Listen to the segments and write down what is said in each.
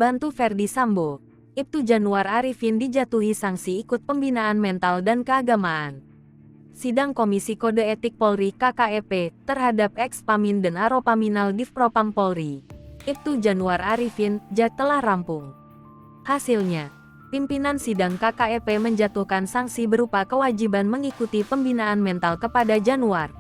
bantu Ferdi Sambo, Ibtu Januar Arifin dijatuhi sanksi ikut pembinaan mental dan keagamaan. Sidang Komisi Kode Etik Polri KKEP terhadap ex-Pamin dan Aropaminal Divpropam Polri, Ibtu Januar Arifin, telah rampung. Hasilnya, pimpinan sidang KKEP menjatuhkan sanksi berupa kewajiban mengikuti pembinaan mental kepada Januar.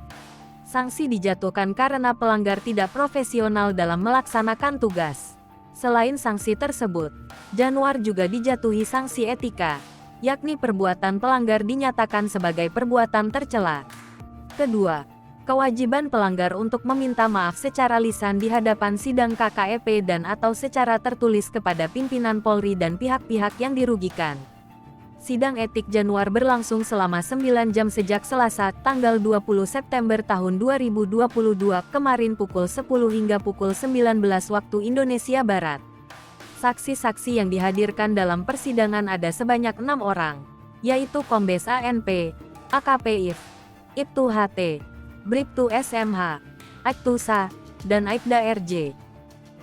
Sanksi dijatuhkan karena pelanggar tidak profesional dalam melaksanakan tugas. Selain sanksi tersebut, Januar juga dijatuhi sanksi etika, yakni perbuatan pelanggar dinyatakan sebagai perbuatan tercela. Kedua, kewajiban pelanggar untuk meminta maaf secara lisan di hadapan sidang KKEP dan atau secara tertulis kepada pimpinan Polri dan pihak-pihak yang dirugikan. Sidang etik Januar berlangsung selama 9 jam sejak Selasa, tanggal 20 September tahun 2022 kemarin pukul 10 hingga pukul 19 waktu Indonesia Barat. Saksi-saksi yang dihadirkan dalam persidangan ada sebanyak 6 orang, yaitu Kombes ANP, AKP IF, Ibtu HT, Bribtu SMH, Aibtu SA, dan Aibda RJ.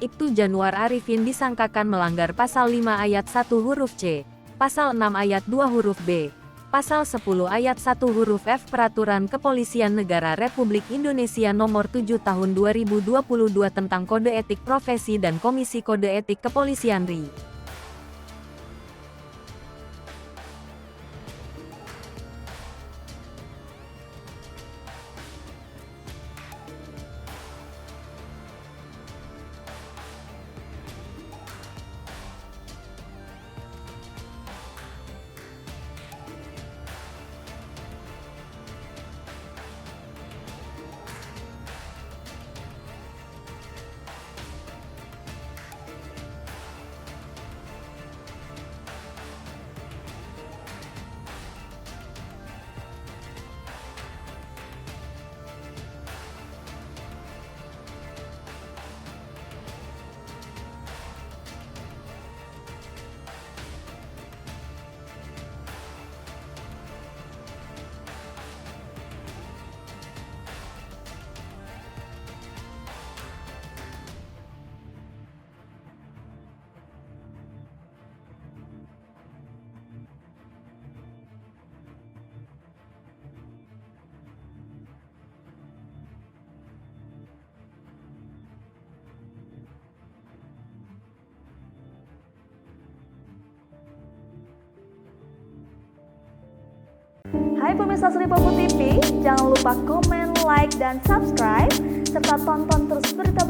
Ibtu Januar Arifin disangkakan melanggar Pasal 5 Ayat 1 huruf C, Pasal 6 Ayat 2 huruf B, Pasal 10 Ayat 1 huruf F Peraturan Kepolisian Negara Republik Indonesia Nomor 7 Tahun 2022 tentang Kode Etik Profesi dan Komisi Kode Etik Kepolisian RI. Hai pemirsa Sri Popo TV, jangan lupa komen, like, dan subscribe, serta tonton terus berita